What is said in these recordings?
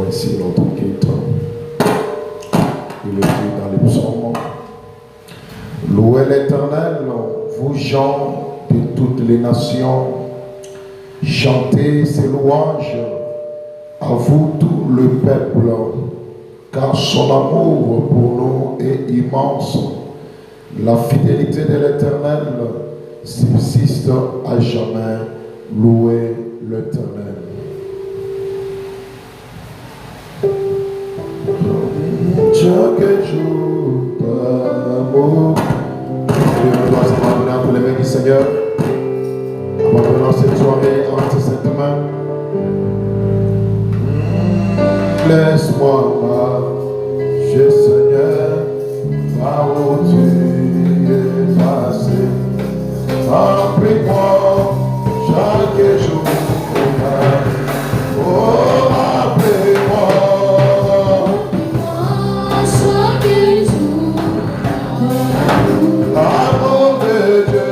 ainsi notre guide. Il est dit dans les psaumes, louez l'Éternel, vous gens de toutes les nations, chantez ses louanges, à vous tout le peuple, car son amour pour nous est immense. La fidélité de l'Éternel subsiste à jamais. Louez l'Éternel. Chaque jour d'amour. Dieu doit s'abandonner entre les mains du Seigneur. Abandonnons cette soirée entre cette main. Laisse-moi marcher, Seigneur, par où tu es passé. Appelle-moi chaque jour. Oh, appelle-moi. Chaque jour. L'amour de Dieu.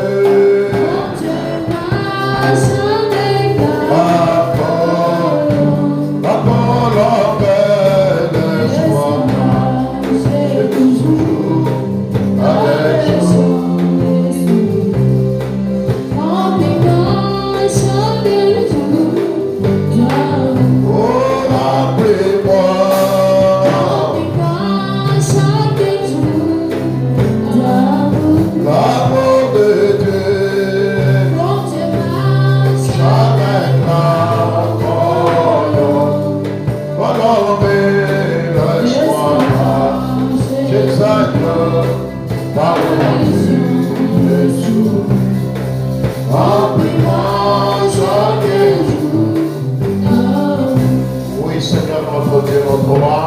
Oui, Seigneur, notre Dieu, notre roi,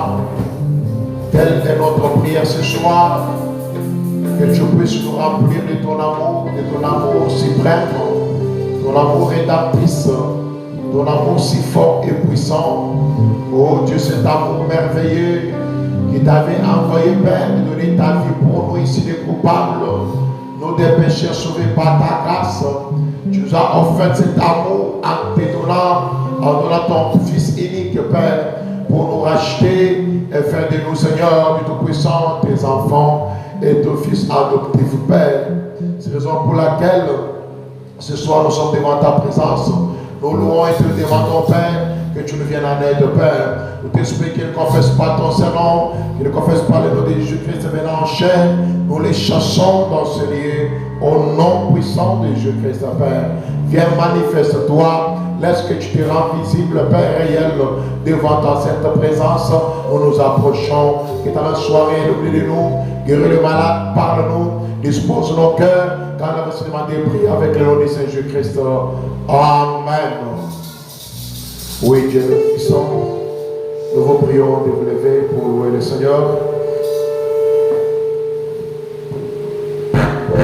telle est notre prière ce soir, que tu puisses nous remplir de ton amour suprême, ton amour rédemptrice, ton amour si fort et puissant. Oh Dieu, cet amour merveilleux qui t'avait envoyé, Père, de donner ta vie pour nous ici, les coupables, nous des pécheurs sauvés par ta grâce. Tu nous as offert cet amour en donnant ton Fils unique, Père, pour nous racheter et faire de nous, Seigneur, du Tout-Puissant, tes enfants et ton Fils adoptif, Père. C'est la raison pour laquelle ce soir nous sommes devant ta présence. Nous louons et te demandons, Père, que tu nous viennes en aide, Père. Nous t'espérons qu'ils ne confessent pas ton Saint-Nom, qu'ils ne confessent pas le nom de Jésus-Christ venant en chair. Nous les chassons dans ce lieu au nom puissant de Jésus-Christ, Père. Viens, manifeste-toi. Laisse que tu te rends visible, Père réel, devant ta sainte présence. Nous nous approchons. Que dans la soirée, n'oublie de nous. Guéris le malade, parle-nous. Dispose nos cœurs. Quand nous avons demandé, prie avec le nom de Saint Jésus-Christ. Amen. Oui, Dieu le puissant, nous vous prions de vous lever pour louer le Seigneur.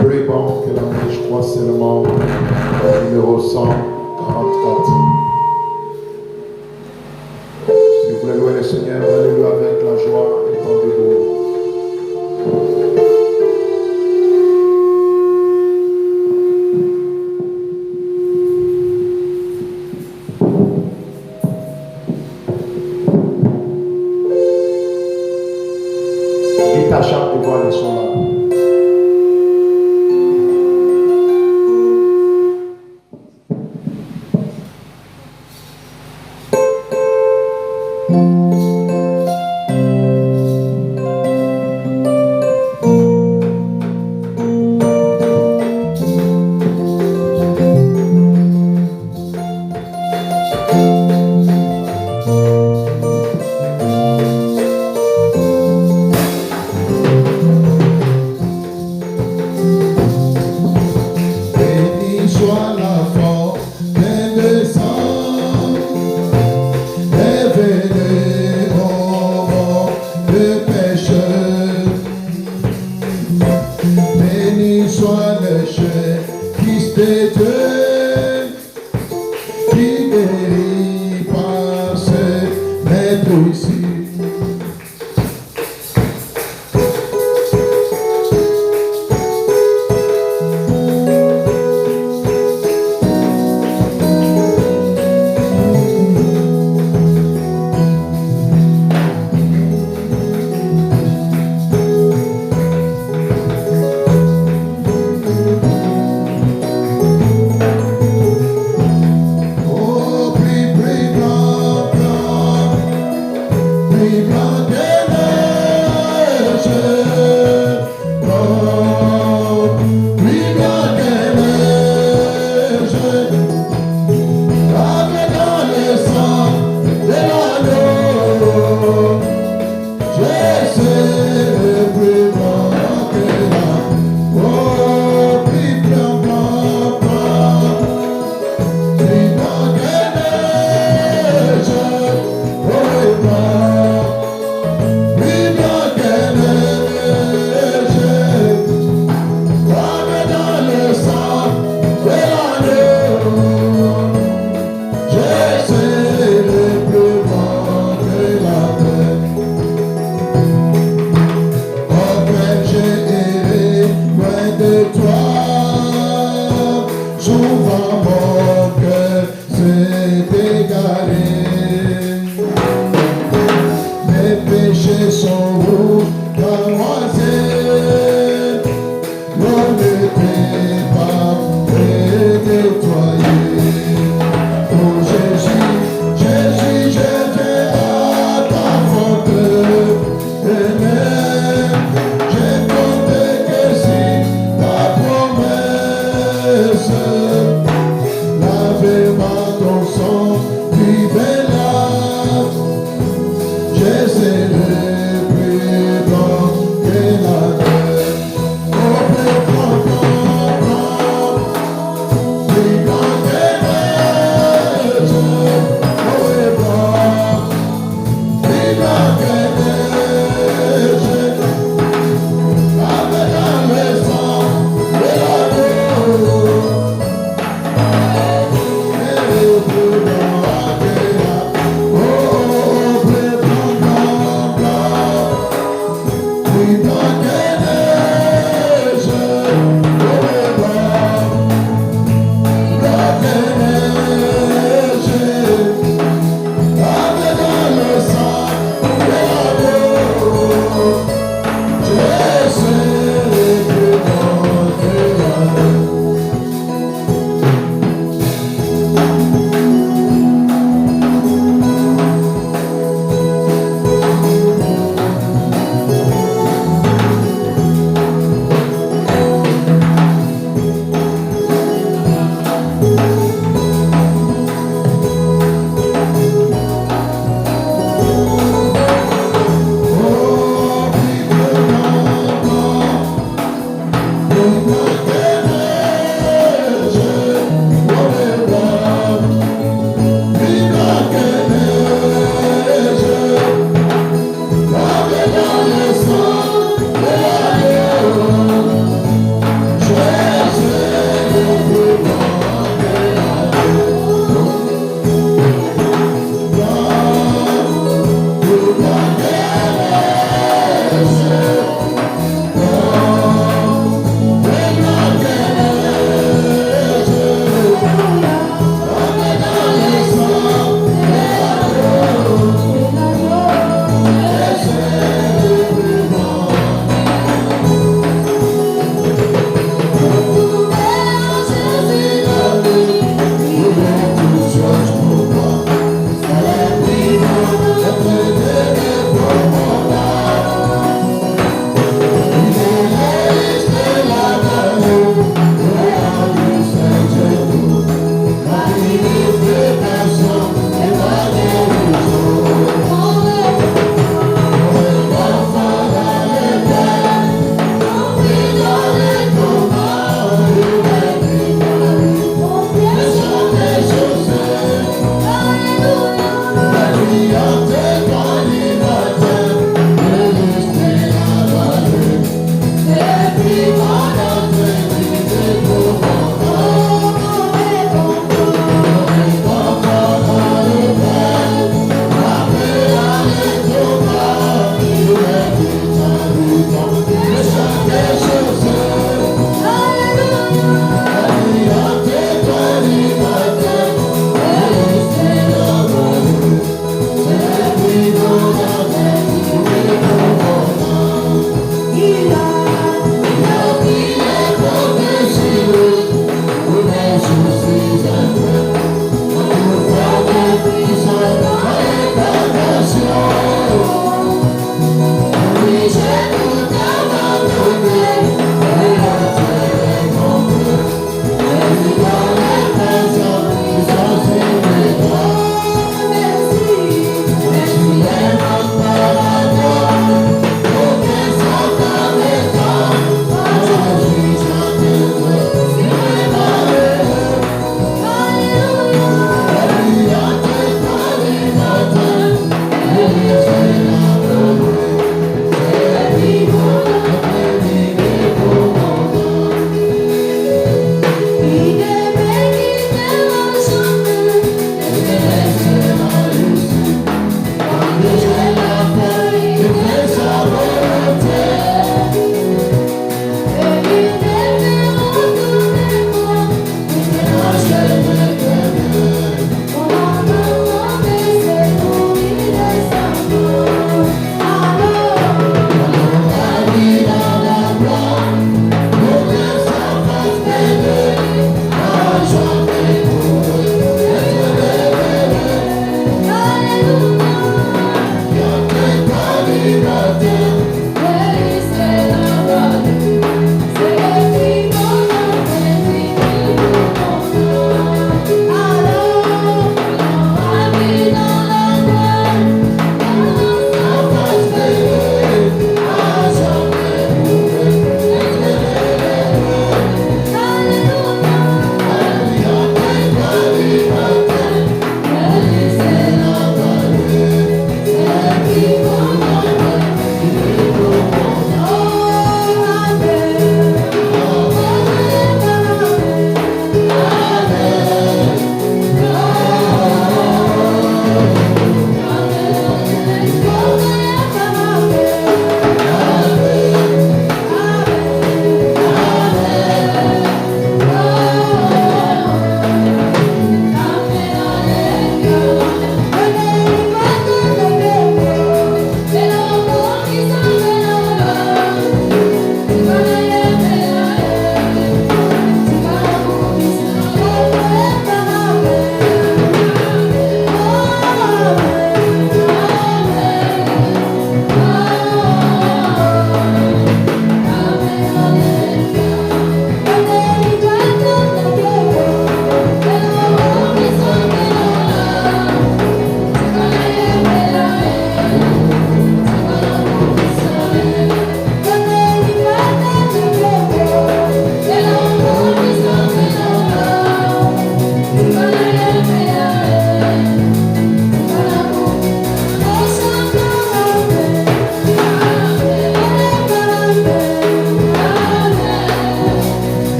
Plus bon que la nuit, je crois seulement, numéro 144. Si vous voulez louer le Seigneur, allez-le avec la joie et tendez-vous. Ta chambre de voix, ils sont là. Amen.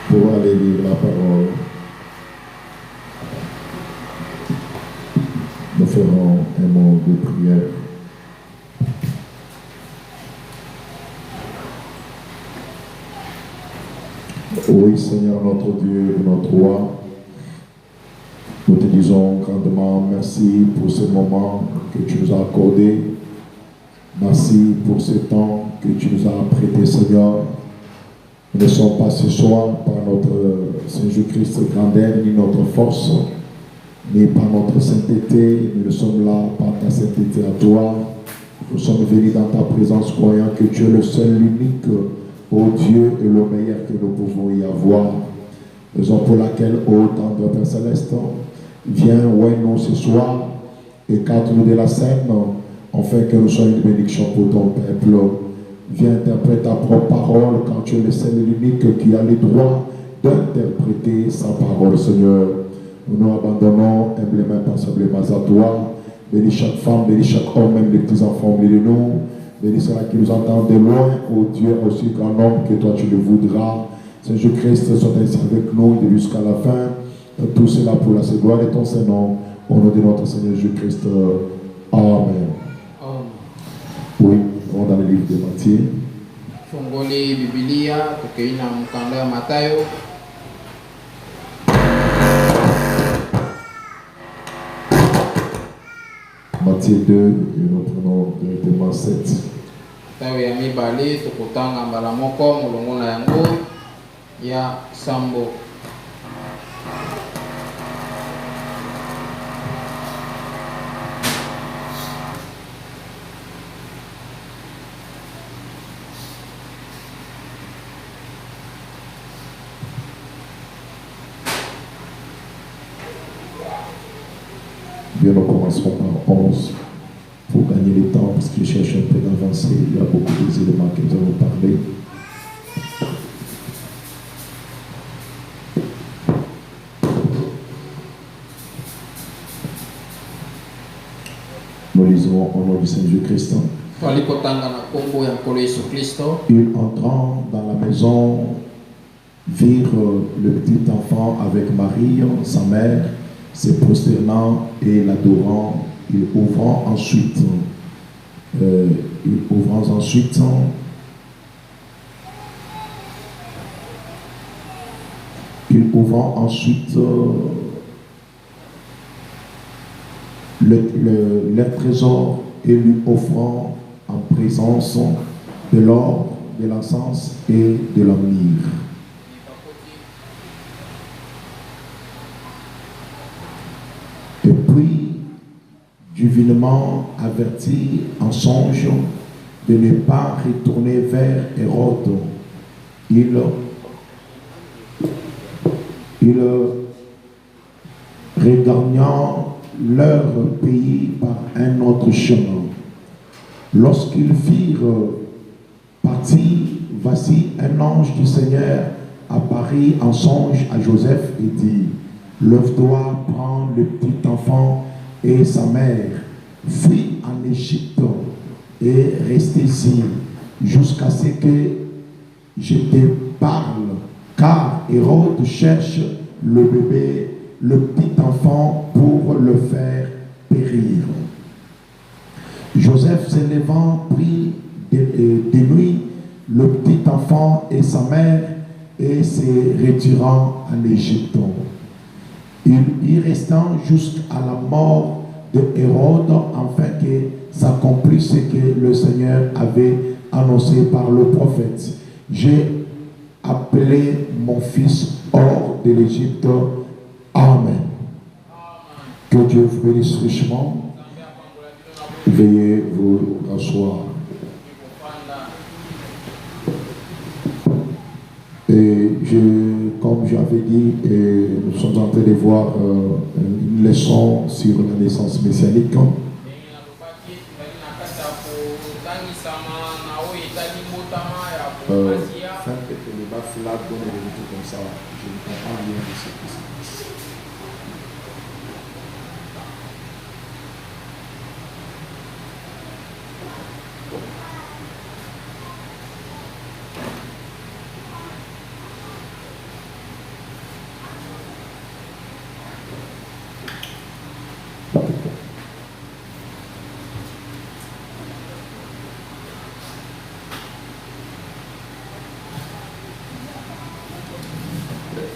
Pour aller lire la parole, nous ferons un moment de prière. Oui, Seigneur, notre Dieu et notre roi, nous te disons grandement merci pour ce moment que tu nous as accordé. Merci pour ce temps que tu nous as prêté, Seigneur. Nous ne sommes pas ce soir par notre Seigneur Jésus-Christ grandeur ni notre force, mais par notre sainteté. Nous sommes là par ta sainteté à toi. Nous sommes venus dans ta présence croyant que tu es le seul, l'unique, ô Dieu, et le meilleur que nous pouvons y avoir. Raison pour laquelle, ô tendre Père Céleste, viens, ouais, nous ce soir, écarte-nous de la scène, afin que nous soyons une bénédiction pour ton peuple. Viens interpréter ta propre parole, quand tu es le seul et l'unique qui a le droit d'interpréter sa parole, Seigneur. Nous nous abandonnons humblement, passablement à toi. Bénis chaque femme, bénis chaque homme, même les petits enfants, bénis nous. Bénis ceux-là qui nous entendent de loin, ô Dieu, aussi grand nombre que toi tu le voudras. Seigneur Jésus-Christ, sois ainsi avec nous de jusqu'à la fin. Tout cela pour la gloire de ton Saint-Nom, au nom de notre Seigneur Jésus-Christ. Amen. Oui, on dans le livre de Matthieu. Fungoli Biblia, tukiina mkanda Mathayo. Matthieu 2, et nous prenons directement 7. Mathayo ya mibali, tukutanga mbala moko, mulunguna yangu, ya sambo. Bien, nous commencerons par 11 pour gagner le temps parce que je cherche un peu d'avancer. Il y a beaucoup d'éléments que nous allons parler. Nous lisons au nom du Seigneur Jésus-Christ. Il entrant dans la maison, virent le petit enfant avec Marie, sa mère, se prosternant et l'adorant. Il ouvrant ensuite, le trésor et lui offrant en présence de l'or, de l'encens et de la myrrhe. Et puis, divinement averti en songe de ne pas retourner vers Hérode, il regagnant leur pays par un autre chemin. Lorsqu'ils firent partir, voici un ange du Seigneur apparut en songe à Joseph et dit: lève-toi, prends le petit enfant et sa mère, fuis en Égypte et reste ici jusqu'à ce que je te parle, car Hérode cherche le bébé le petit enfant pour le faire périr. Joseph se levant prit de nuit le petit enfant et sa mère et se retirant en Égypte. Il y restant jusqu'à la mort de Hérode afin que s'accomplisse ce que le Seigneur avait annoncé par le prophète. J'ai appelé mon fils hors de l'Égypte. Amen. Que Dieu vous bénisse richement. Veuillez vous rasseoir. Et comme j'avais dit, nous sommes en train de voir une leçon sur la naissance messianique.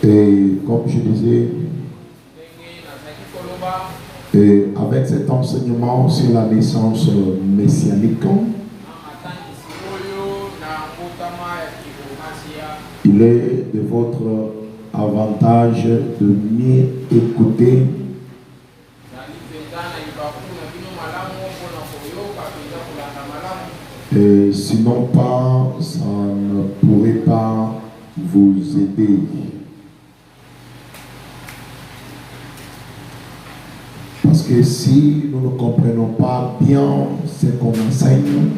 Et comme je disais, avec cet enseignement sur la naissance messianique, il est de votre avantage de mieux écouter et sinon pas, ça ne pourrait pas vous aider. Parce que si nous ne comprenons pas bien ce qu'on enseigne,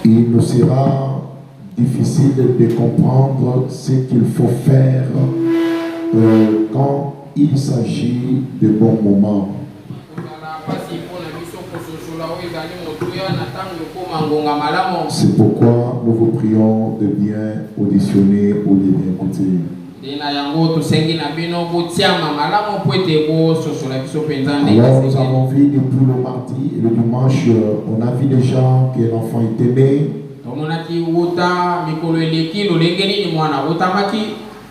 il nous sera difficile de comprendre ce qu'il faut faire quand il s'agit de bons moments. C'est pourquoi nous vous prions de bien auditionner ou de bien écouter. Alors nous avons vu depuis le mardi et le dimanche, on a vu déjà que l'enfant était né.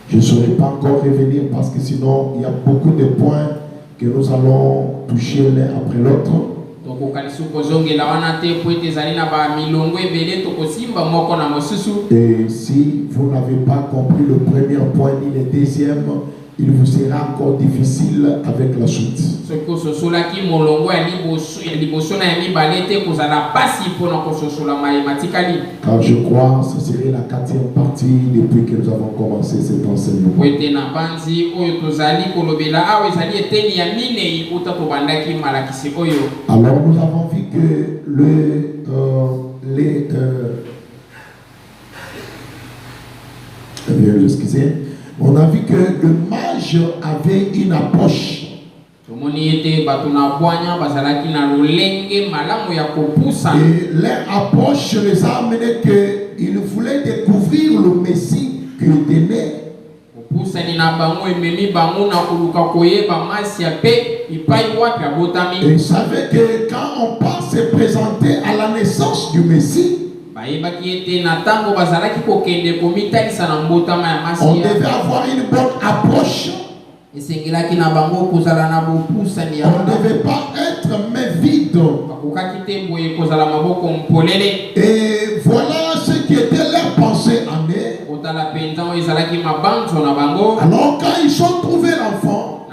Je ne saurais pas encore revenir parce que sinon il y a beaucoup de points que nous allons toucher l'un après l'autre. Et si vous n'avez pas compris le premier point ni le deuxième, il vous sera encore difficile avec la suite. Car je crois que ce serait la 4e partie depuis que nous avons commencé cet enseignement. Alors nous avons vu que on a vu que le mage avait une approche. Et leur approche les a amenés qu'ils voulaient découvrir le Messie qui était né. Et ils savaient que quand on passe se présenter à la naissance du Messie, on devait avoir une bonne approche. On ne devait pas être main vide. Et voilà ce qui était leur pensée en eux. Alors quand ils ont trouvé l'enfant,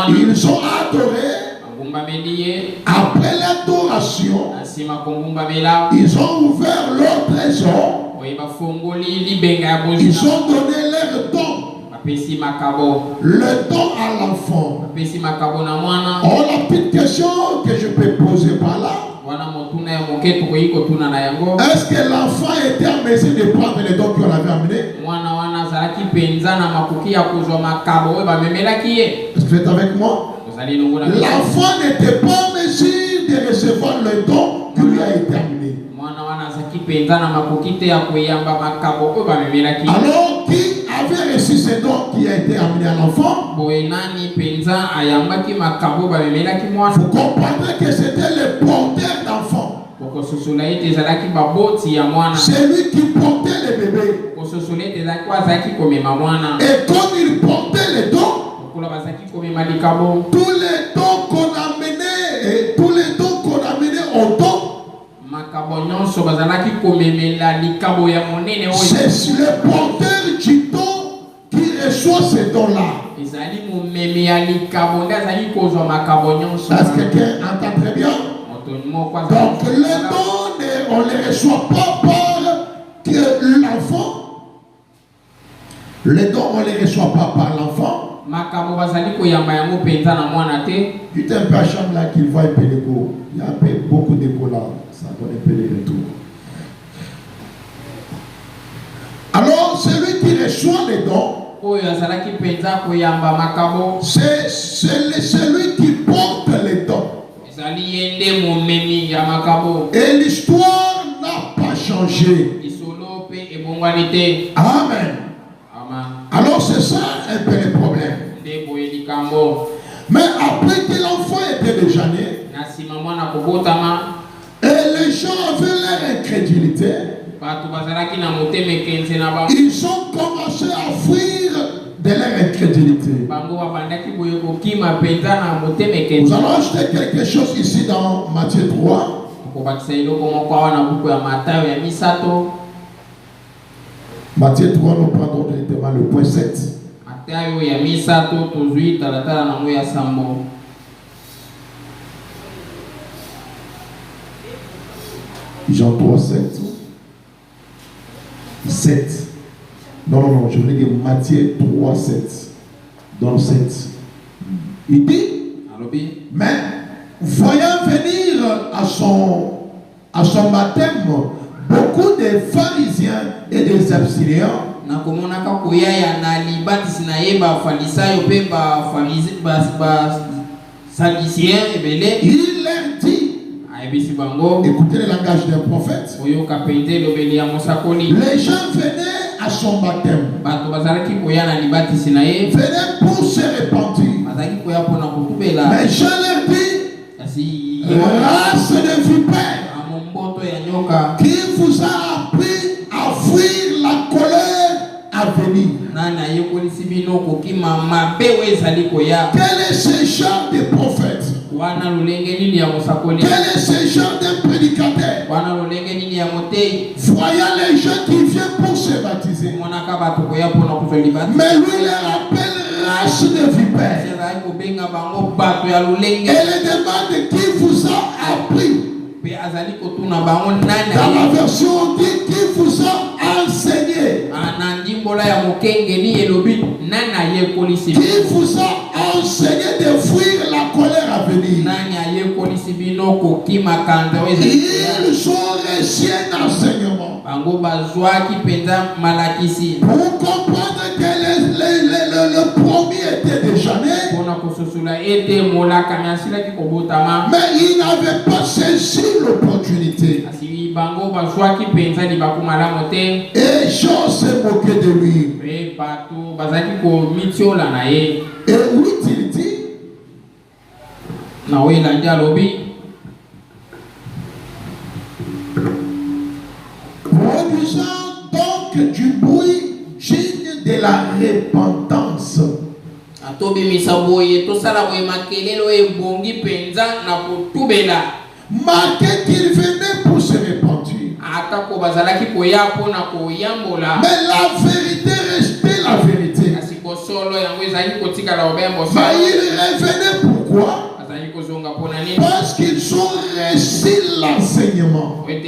ils ont adoré. Après l'adoration, ils ont ouvert leur trésor. Ils ont donné leur don. Le don à l'enfant. Oh, la petite question que je peux poser par là. Est-ce que l'enfant était en mesure de prendre les dons qu'on avait amenés? Est-ce que vous êtes avec moi? L'enfant n'était pas en mesure de recevoir le don qui lui a été amené. Alors, qui avait reçu ce don qui a été amené à l'enfant? Vous comprendrez que c'était le porteur d'enfant. C'est lui qui portait le bébé. Et comme il portait les dons, tous les dons qu'on amenait au don, c'est le porteur du don qui reçoit ces dons-là. Est-ce que quelqu'un entend très bien? Donc les dons, on ne les reçoit pas par l'enfant. Les dons, on ne les reçoit pas par l'enfant. Dites un peu à chambre là qu'il voit un peu d'égo. Il y a un peu beaucoup d'égo là. Ça donne un peu de retour. Alors, celui qui reçoit les dons, c'est celui qui porte les dons. Et l'histoire n'a pas changé. Amen. Alors c'est ça un peu le problème. Mais après que l'enfant était déjà né, et les gens avaient leur incrédulité, ils ont commencé à fuir de leur incrédulité. Nous allons acheter quelque chose ici dans Matthieu 3. Matthieu 3, nous prendrons directement le point 7. Jean 3, 7. 7. Non, je voulais dire Matthieu 3, 7. Dans le 7. Il dit, mais voyant venir à son baptême beaucoup de pharisiens et des absiliens, il leur dit, écoutez le langage d'un prophète, les gens venaient à son baptême, venaient pour se repentir, mais Jean leur dit, race de vipères, qui vous a appris à fuir la colère à venir? Quel est ce genre de prophète? Quel est ce genre de prédicateur? Voyant les gens qui viennent pour se baptiser, mais lui les appelle race de vipères. Et les demande qui vous a appris. Dans la version on dit qui vous a enseigné. Qui vous a enseigné de fuir la colère à venir. Ils ont reçu un enseignement pour comprendre que le premier était déjà né, mais il n'avait pas saisi l'opportunité. Et Jean s'est moqué de lui. Et oui, il dit, produisant donc du bruit digne de la repentance. Marqué qu'il venait pour se repentir. Mais la vérité restait la vérité. Mais il revenait pourquoi? Parce qu'ils ont reçu l'enseignement. Et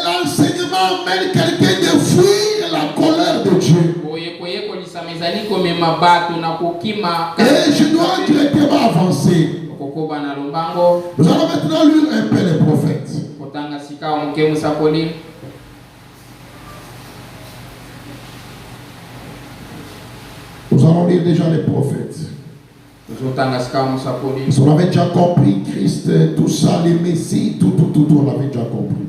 l'enseignement amène quelqu'un de fuir la colère de Dieu. Et je dois directement avancer. Nous allons maintenant lire un peu les prophètes. Nous allons lire déjà les prophètes. Parce qu'on avait déjà compris Christ, tout ça, les Messies, tout, on avait déjà compris.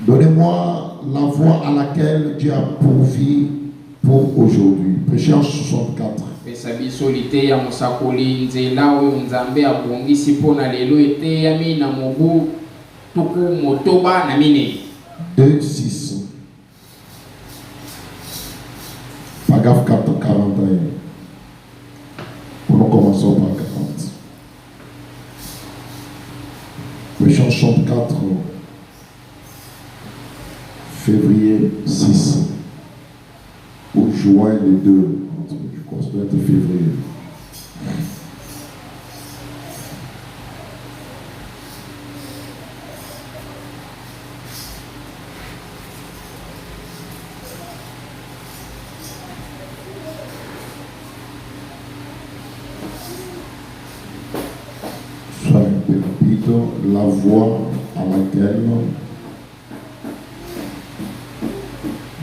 Donnez-moi la voie à laquelle Dieu a pourvu pour aujourd'hui. Péché en 64. Deux, 6. Paragraphe 41. Nous commençons par 40. Péché en 64. Février 6 ou juin les 2, je crois que ça doit être février. Soit un peu rapide, la voie à laquelle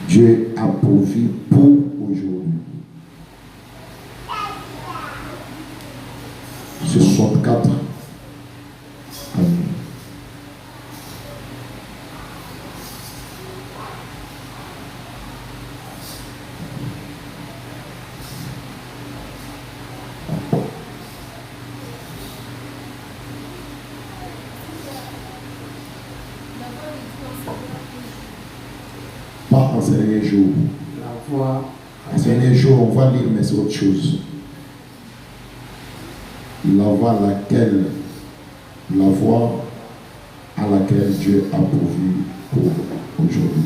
Dieu a pourvu pour aujourd'hui. C'est 64. Amen. Pas en ces derniers jours. En ces derniers jours, on va lire, mais c'est autre chose. La voie à laquelle Dieu a pourvu pour aujourd'hui.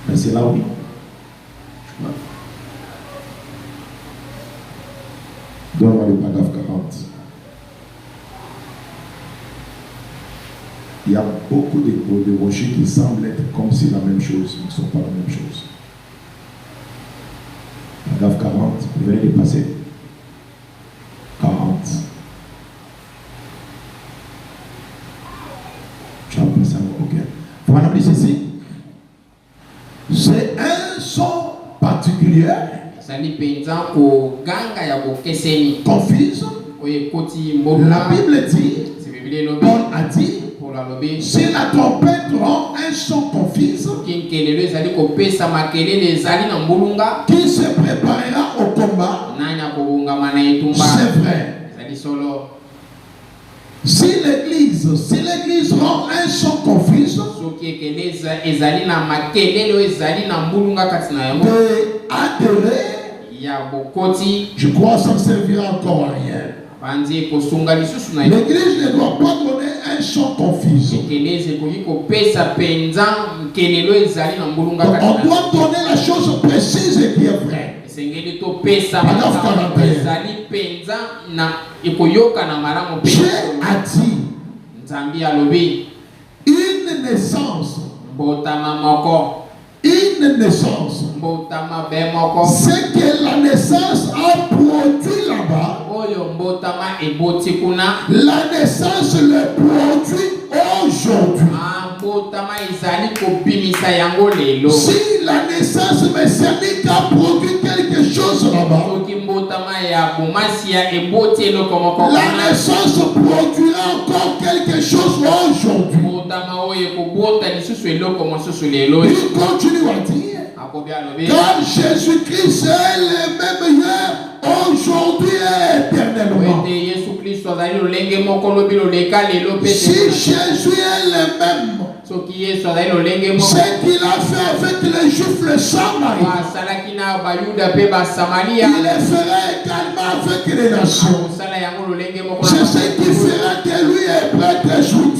Mais c'est là oui. Donne-moi le paragraphe 40. Il y a beaucoup de rochers qui semblent être comme si la même chose, mais ne sont pas la même chose. Paragraphe 40, vous venez de passer. 40. Tu as passé, ok. Vous m'avez dit ceci. C'est un son particulier. Confuse. La Bible dit, Paul a dit, si la trompette rend un son confuse, qui se préparera au combat, c'est vrai. Si l'église rend un son confuse, je crois que ça ne servira encore à rien. L'église ne doit pas donner un son confus. On doit donner la chose précise et qui est vraie. Dieu a dit une naissance. Une naissance. C'est que la naissance a produit là-bas. La naissance le produit aujourd'hui. Si la naissance messianique a produit quelque chose là-bas, la naissance produira encore quelque chose aujourd'hui. Il continue à dire, car Jésus-Christ est le même hier, aujourd'hui et éternellement. Si Jésus est le même, ce qu'il a fait avec les Juifs, les Samaritains, il le fera également avec les nations. C'est ce qui fera que lui est prêtre juif.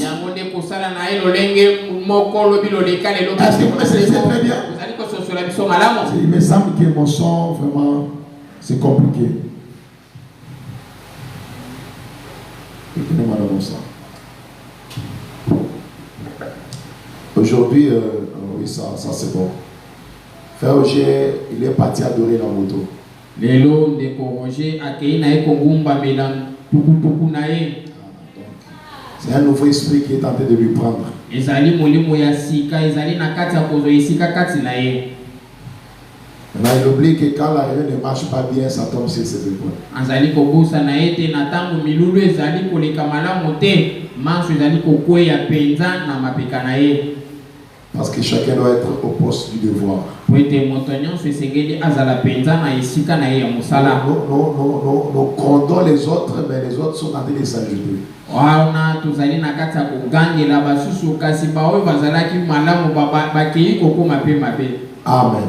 Est-ce que vous me saisissez très bien? Il me semble que mon son, vraiment, c'est compliqué. Écoutez-moi dans ça. Aujourd'hui, oui, ça c'est bon. Frère Roger, il est parti adorer la moto. tukutuku na ye. C'est un nouveau esprit qui est tenté de lui prendre. Ezali molimo ya sika, ezali na kati ya kozo esika kati na ye. Maintenant, il oublie que quand l'arrivée ne marche pas bien, ça tombe sur ses épaules. Azali kobusa na ye te na tango milulu ezali koleka malamu te, manso ezali kokweya penza na mapeka na ye. Parce que chacun doit être au poste du devoir. Nous grondons les autres, mais les autres sont en train de s'ajouter. Amen.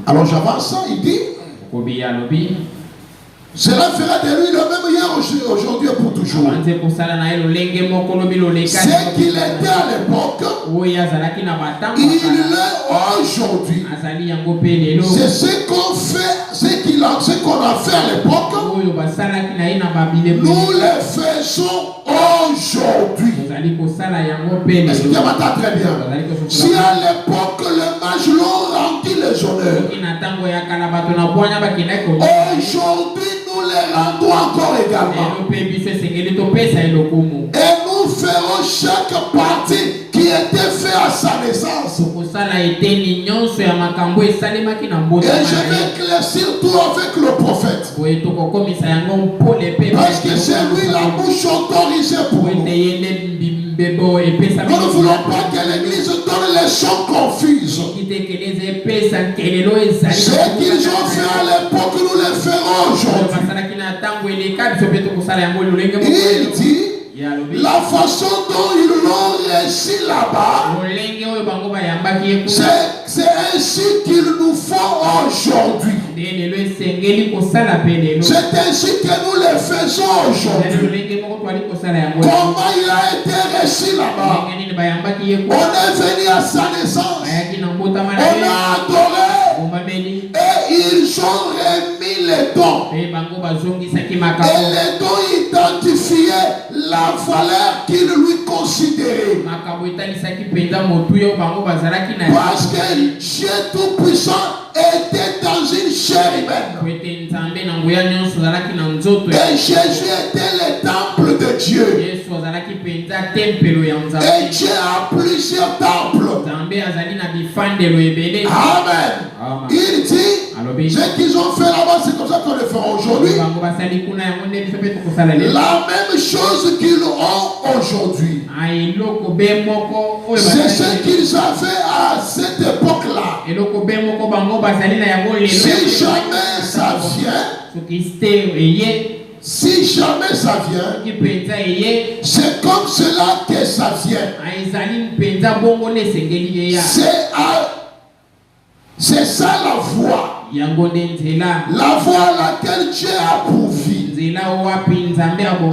Alors j'avance, il dit, cela fera de lui le même hier, aujourd'hui et pour toujours. Ce qu'il était à l'époque, il l'est aujourd'hui. C'est ce qu'on fait, ce qu'on a fait à l'époque, nous le faisons aujourd'hui. Est-ce qu'il y a très bien? Si à l'époque les mages l'ont rempli les honneurs, aujourd'hui nous les rendons encore également. Et nous ferons chaque partie qui était faite à sa naissance. Et je vais éclaircir tout avec le prophète. Parce que c'est lui la bouche autorisée pour nous. Nous ne voulons pas que l'église donne les sons confuses. Ce qu'ils ont fait à l'époque, nous le ferons aujourd'hui. Il dit, la façon dont ils l'ont réussi là-bas, c'est ainsi qu'ils nous font aujourd'hui. C'est ainsi que nous le faisons aujourd'hui. Comment il a été réussi là-bas? On est venu à sa naissance. On a adoré. Et ils ont remis les dons. Et les dons identifiaient la valeur qu'ils lui considéraient. Parce que Dieu Tout-Puissant était dans une chair humaine. Et Jésus était le temple de Dieu. Et Dieu a plusieurs temples. Amen. Il dit, ce qu'ils ont fait là-bas, c'est comme ça qu'on le fera aujourd'hui. La même chose qu'ils ont aujourd'hui. C'est ce qu'ils avaient à cette époque-là. Si jamais ça vient, c'est comme cela que ça vient. C'est ça la voie. La voie à laquelle Dieu a pourvu.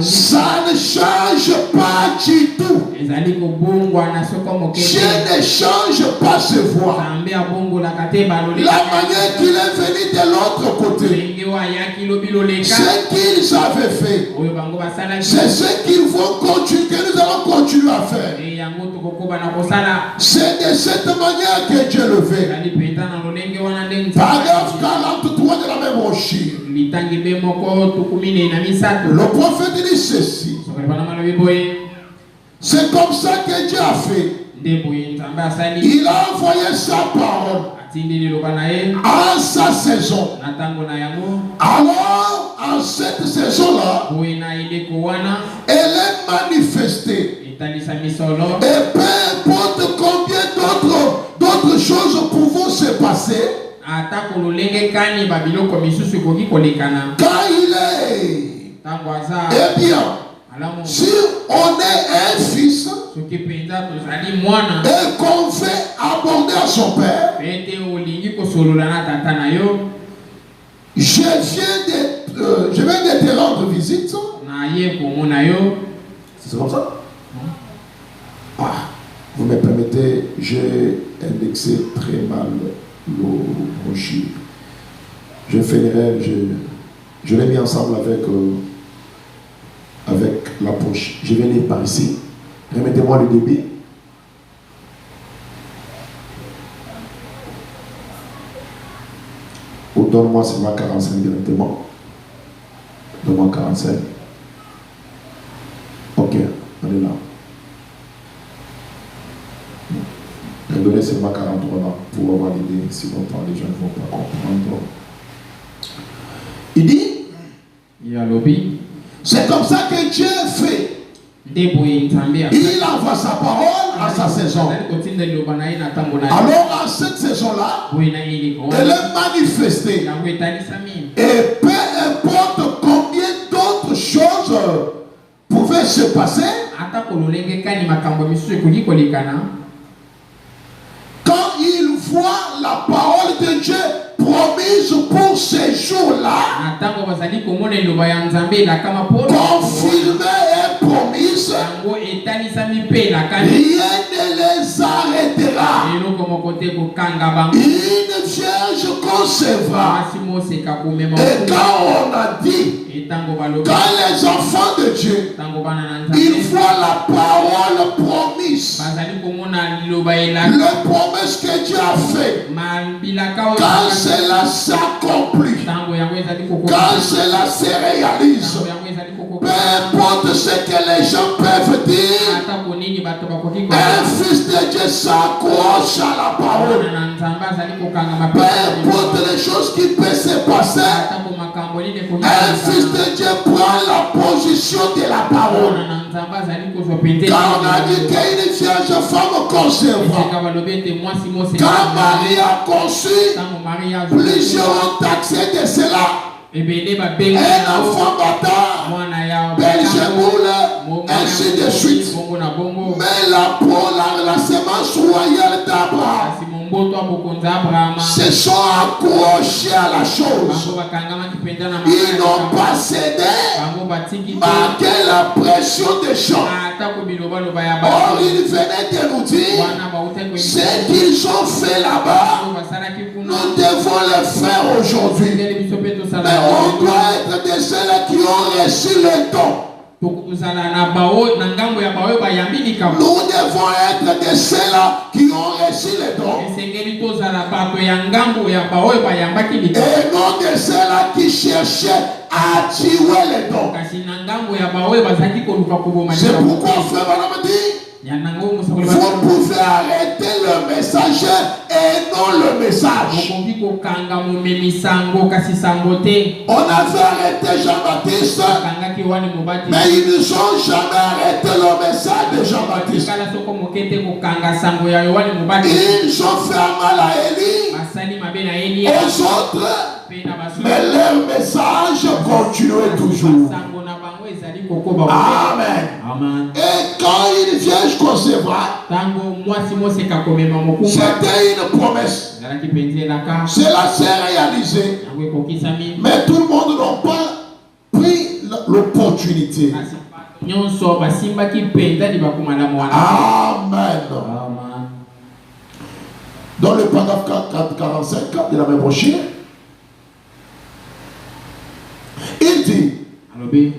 Ça ne change pas du tout. Dieu ne change pas ses voies. La manière qu'il est venu de l'autre côté, ce qu'ils avaient fait, c'est ce qu'ils vont continuer, que nous allons continuer à faire. C'est de cette manière que Dieu le fait. Paragraphe 43 de la même Rochir. Le prophète dit ceci. C'est comme ça que Dieu a fait. Il a envoyé sa parole en sa saison. Alors, en cette saison-là, elle est manifestée. Et peu importe combien d'autres choses pourront se passer, quand il est, eh bien, si on est un fils et qu'on fait aborder à son père, je viens de te rendre visite. C'est comme ça? Ah, vous me permettez, j'ai indexé très mal le brochure. Je finirai, je l'ai mis ensemble avec la poche. Je vais lire par ici. Remettez-moi le débit. Ou donne-moi seulement 45 directement. Donne-moi 45. répéter si longtemps, les gens ne vont pas comprendre. Il dit, c'est comme ça que Dieu fait. Il envoie sa parole à sa saison. Alors, à cette saison-là, elle est manifestée. Et peu importe combien d'autres choses pouvaient se passer, quand il voit la parole de Dieu promise pour ces jours-là, confirmée et promise, rien ne les arrêtera. Une vierge concevra. Et quand on a dit, quand les enfants de Dieu, ils voient la parole promise, le promesse que Dieu a fait, quand cela s'accomplit, quand cela se réalise, peu importe ce que les gens peuvent dire, un fils de Dieu s'accroche à la parole. Peu importe les choses qui peuvent se passer, un fils de Dieu prend la position de la parole. Quand on a dit qu'une vierge femme concevra, quand Marie a conçu, plusieurs ont taxé de cela. Un enfant bâtard, Belzéboul, ainsi de suite. Mais la semence royale d'Abraham se sont accrochés à la chose. Ils n'ont pas cédé malgré la pression des gens. Or, ils venaient de nous dire ce qu'ils ont fait là-bas, nous devons le faire aujourd'hui. Mais on doit être de ceux qui ont reçu le don. Nous devons être de ceux-là qui ont reçu le don. Et non de ceux-là qui cherchaient à tuer le don. C'est pourquoi frère Branham dit, vous pouvez arrêter le messager et non le message. On avait arrêté Jean-Baptiste, mais ils ne sont jamais arrêté le message de Jean-Baptiste. Ils ont fait mal à Élie, aux autres, mais leur message continue toujours. Amen. Et quand une vierge concevra, c'était une promesse. Cela s'est réalisé. Mais tout le monde n'a pas pris l'opportunité. Amen. Dans le paragraphe 45 de la même brochure, il dit,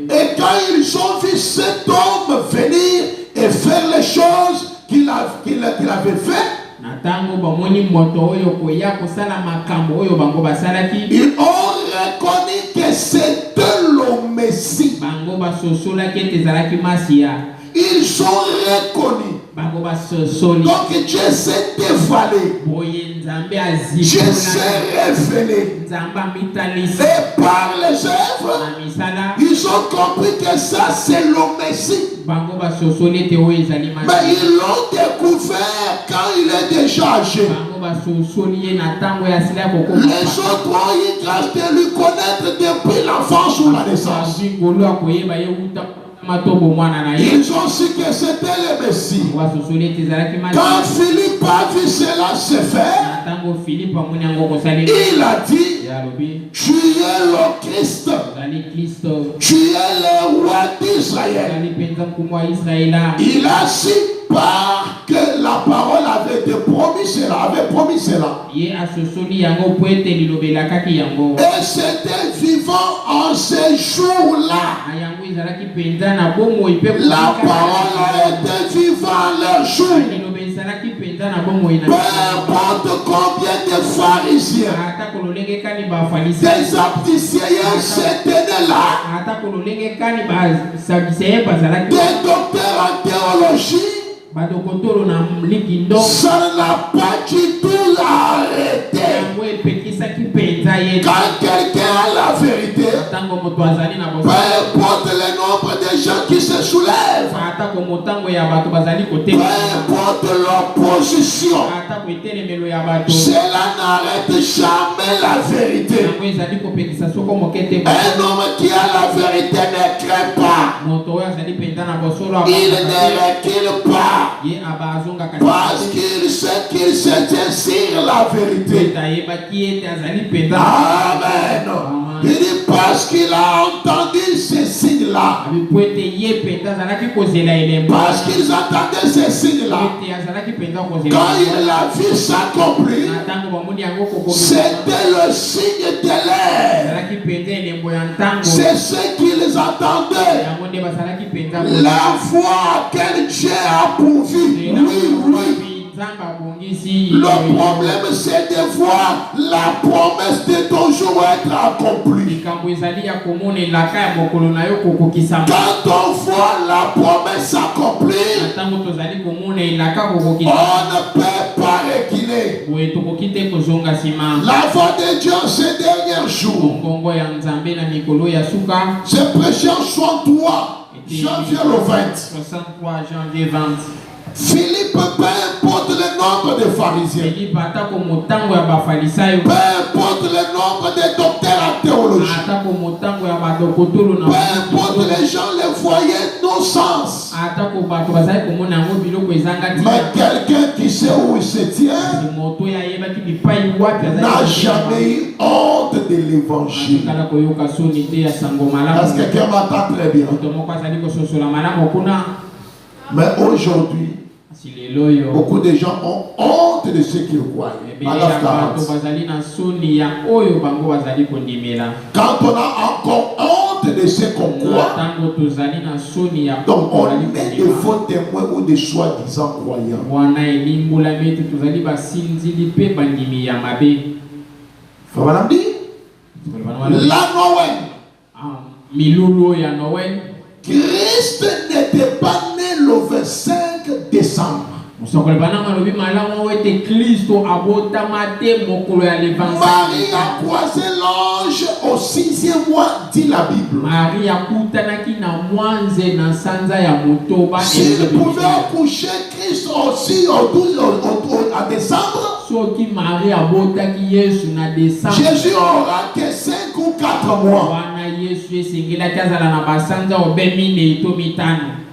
et quand ils ont vu cet homme venir et faire les choses qu'il avait fait, ils ont reconnu que c'était le Messie. Ils ont reconnu. Donc Dieu s'est dévoilé. Dieu s'est révélé. Et par les œuvres, ils ont compris que ça c'est le Messie. Mais ils l'ont découvert quand il est déjà âgé. Les autres ont eu grâce de lui connaître depuis l'enfance ou la naissance. Ils ont su que c'était le Messie. Quand Philippe a vu cela se faire, il a dit, tu es le Christ, tu es le roi d'Israël. Il a su par que la parole avait promis cela, Et c'était vivant en ces jours-là. La parole a été vivante leur jour. Peu importe combien de pharisiens, des apticiens s'étaient là, des docteurs en théologie, Ça n'a pas du tout arrêté. Quand quelqu'un a la vérité, peu importe le nombre de gens qui se soulèvent, peu importe leur position, cela n'arrête jamais la vérité. Un homme qui a la vérité ne craint pas. Il ne recule pas parce qu'il sait qu'il se tient sur la vérité. Amen. Il dit parce qu'il a entendu ces signes-là. Parce qu'ils entendaient ces signes-là. Quand il a vu s'accomplir, c'était le signe de l'air. C'est ce qu'ils attendaient. La foi que Dieu a pourvu. Oui. Le problème, c'est de voir la promesse de toujours être accomplie. Quand on voit la promesse s'accomplir, on ne peut pas reculer. La voix de Dieu ces derniers jours, c'est prêché en 63 janvier le 20. Philippe, peu importe le nombre de pharisiens, peu importe le nombre de docteurs en théologie, peu importe les gens les voyaient nos sens, mais quelqu'un qui sait où il se tient n'a jamais eu honte de l'évangile. Est-ce que quelqu'un m'entend très bien? Mais aujourd'hui, beaucoup de gens ont honte de ce qu'ils croient. Quand on a encore honte de ce qu'on croit, donc on est de faux témoins ou de soi-disant croyants. La Noël, Christ n'était pas né le 25 décembre. Marie a croisé l'ange au 6e mois, dit la Bible. S'il pouvait accoucher Christ aussi à décembre, Jésus aura que 5 ou 4 mois.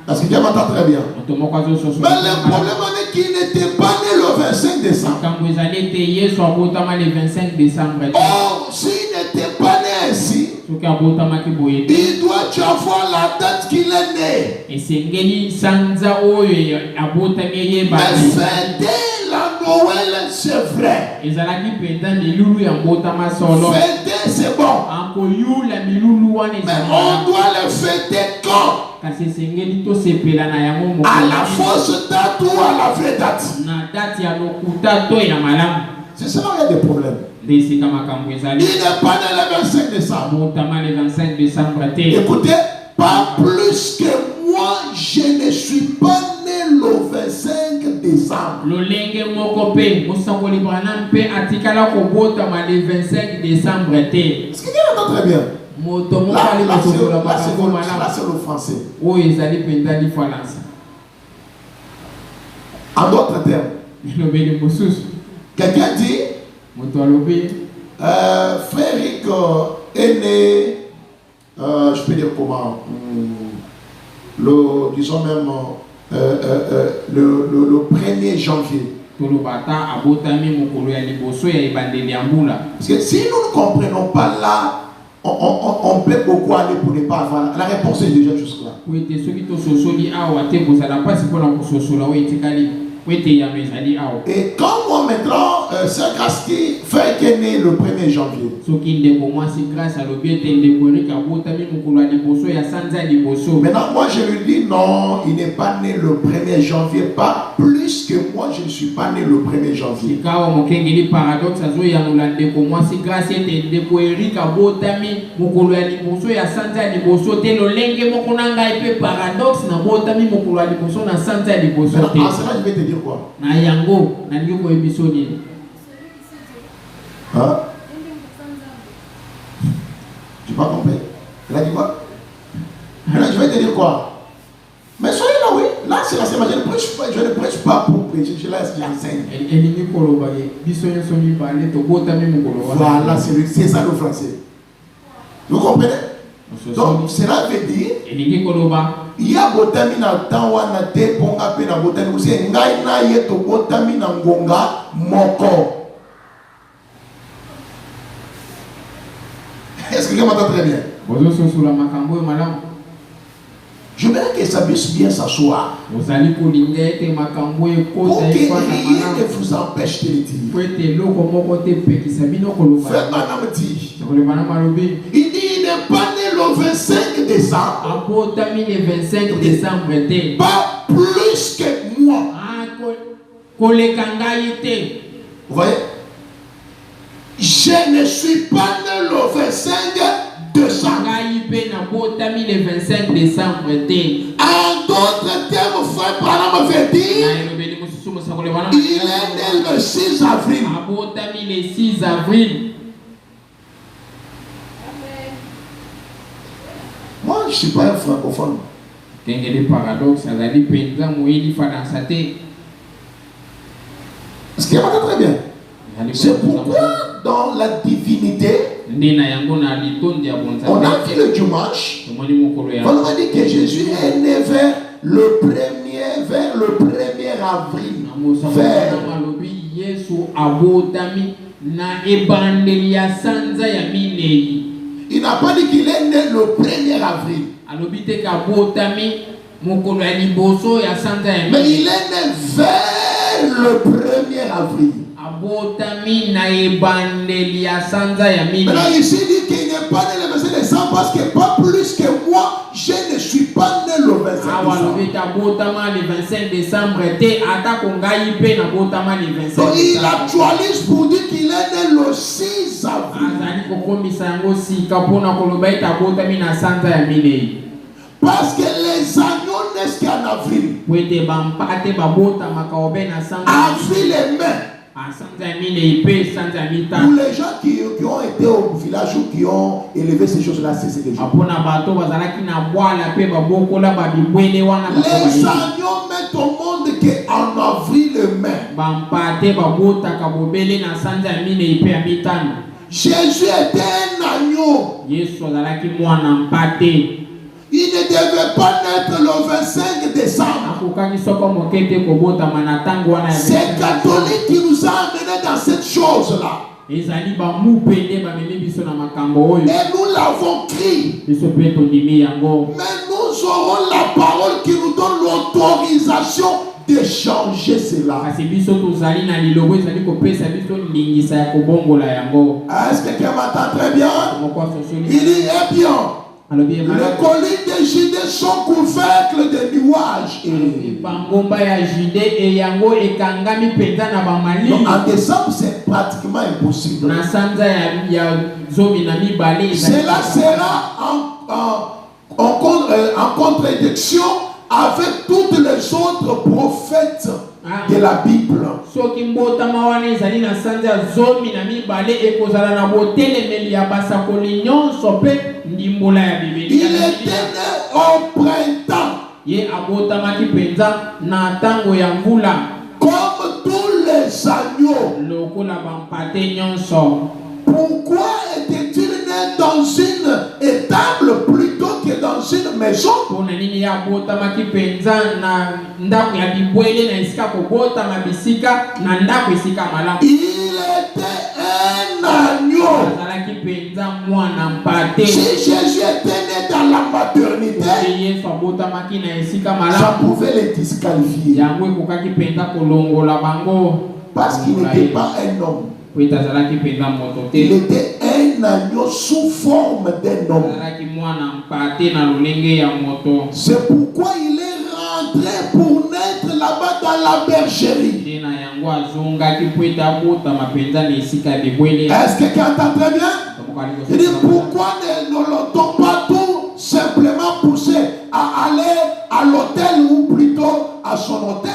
Parce que Dieu m'entend très bien. Mais le problème est qu'il n'était pas né le 25 décembre. Or, s'il n'était pas né ainsi, il doit avoir la date qu'il est né. Mais fêter la Noël, c'est vrai. Fêter, c'est bon. Mais on doit le fêter quand? À la fausse date ou à la vraie date? C'est ça, il y a des problèmes. Il n'est pas né le 25 décembre. Écoutez, pas plus que moi, je ne suis pas né le 25 décembre. Est-ce que Dieu entend très bien? Là, c'est le français. En d'autres termes, quelqu'un dit Fréric est né, je peux dire comment, disons même le 1er janvier. Parce que si nous ne comprenons pas là, on peut beaucoup aller pour ne pas avoir. La réponse est déjà jusque là. Et quand moi maintenant, Sœur Graski frère qui est né le 1er janvier, maintenant moi je lui dis non, il n'est pas né le 1er janvier, pas plus que moi je ne suis pas né le 1er janvier. En cela je vais te dire quoi? Hein? Tu n'as pas compris? Il a dit quoi? Maintenant, je vais te dire quoi? Mais soyez là, oui. Là, c'est la semaine. Je ne prêche pas pour prêcher. Je laisse l'enseigne. Voilà, c'est ça le français. Vous comprenez? Donc, cela veut dire il y a botami na tawana te ponga pe na botami vous c'est ngai na yeto botami na ngonga moko. Est-ce que quelqu'un m'entend très bien? Je voudrais que ça puisse bien s'asseoir pour que rien ne vous empêche de le dire. Frère Madame dit, il dit il n'est pas né le 25 décembre. Pas plus que moi. Vous voyez? Je ne suis pas né le 25 décembre. En d'autres termes, frère Branham veut dire il est né le 6 avril. Moi, je ne suis pas un francophone. Est-ce qu'il y a très bien? C'est pourquoi dans la divinité, on a vu le dimanche, on a dit que Jésus est né vers le 1er avril. Il n'a pas dit qu'il est né le 1er avril. Mais il est né vers le 1er avril. Maintenant ici dit qu'il n'est pas né le 25 décembre parce que pas plus que moi je ne suis pas né le 25 décembre. Donc il actualise pour dire qu'il est né le 6 avril. Parce que les agneaux naissent qu'en avril. Avril et mai. Pour les gens qui ont été au village ou qui ont élevé ces choses-là, c'est des gens. Les agneaux mettent au monde qu'en avril et mai. Jésus était un agneau. Il ne devait pas naître le 25 décembre. C'est catholique qui nous a amenés dans cette chose-là. Et nous l'avons crié. Mais nous aurons la parole qui nous donne l'autorisation de changer cela. Est-ce que quelqu'un m'entend très bien? Il dit, eh bien, les collines de Judée sont couvercles de nuages. Donc en décembre, c'est pratiquement impossible. Cela sera en contradiction avec toutes les autres prophètes de la Bible. Il était né au printemps. Comme tous les agneaux. Pourquoi était-il né dans une étable plutôt que dans une maison? Il était un agneau. Si Jésus était né dans la maternité, ça pouvait les disqualifier. Parce qu'il n'était pas un homme. Il était un agneau sous forme d'un homme. C'est pourquoi il est rentré pour naître là-bas dans la bergerie. Est-ce que quelqu'un entend très bien? Il dit pourquoi ne l'ont-on pas tout simplement poussé à aller à l'hôtel ou plutôt à son hôtel?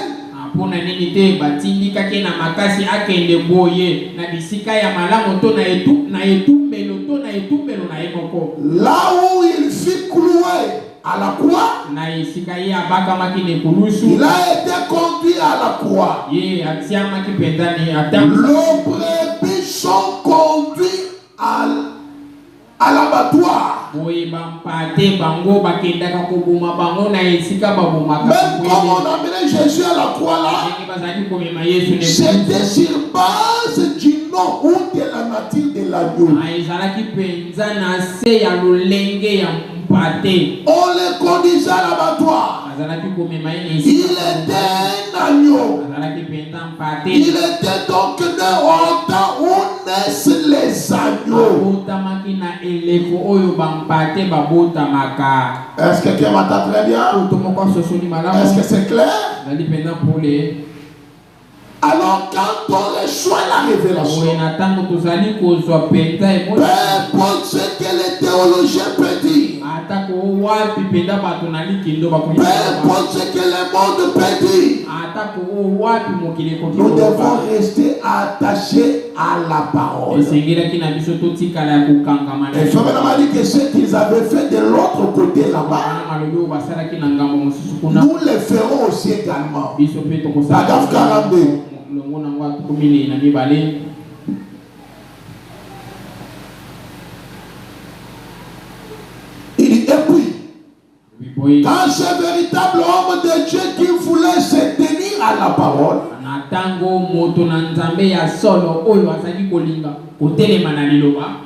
Là où il fut cloué à la croix, il a été conduit à la croix. Les brebis sont conduits à l'abattoir. Même comme on a amené Jésus à la croix là, c'était sur base du nom ou de la nature de l'agneau. On le conduisait à l'abattoir. Il était un agneau. Il était donc né au temps où naissent les agneaux. Est-ce que quelqu'un m'entend très bien? Est-ce que c'est clair? Alors quand on reçoit la révélation, peu importe ce que les théologiens peuvent dire, peu importe ce que le monde peut dire, nous devons rester attachés à la parole. Et Fabien m'a dit que ce qu'ils avaient fait de l'autre côté là-bas, nous le ferons aussi également. Paragraphe 42. Il dit, et puis, quand ce véritable homme de Dieu qui voulait se tenir à la parole,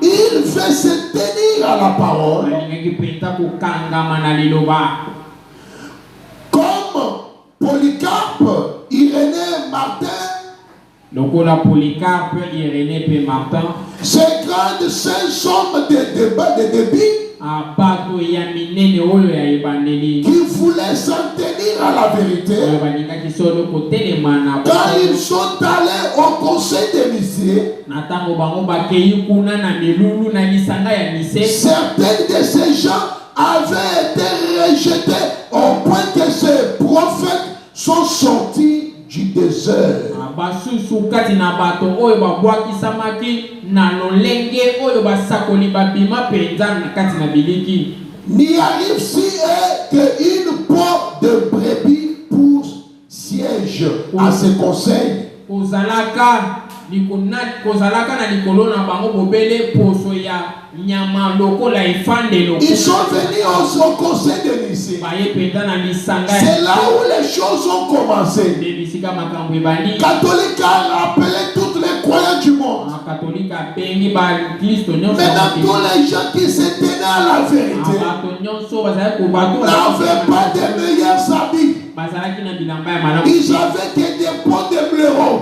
il fait se tenir à la parole, comme Polycarpe, Irénée, Martin, ces grandes saints hommes de débat, de débit, qui voulaient s'en tenir à la vérité, quand ils sont allés au conseil des Nicées, certains de ces gens avaient été rejetés au point que ces prophètes sont sortis du désert. N'y arrive-t-il qu'une porte de brebis pour siège à ce conseil? Ils sont venus au conseil de Nicée. C'est là où les choses ont commencé. Catholique a appelé toutes les croyants du monde. Maintenant, tous les gens qui se tenaient à la vérité n'avaient pas de meilleurs habits. Ils avaient que des pots de blaireaux.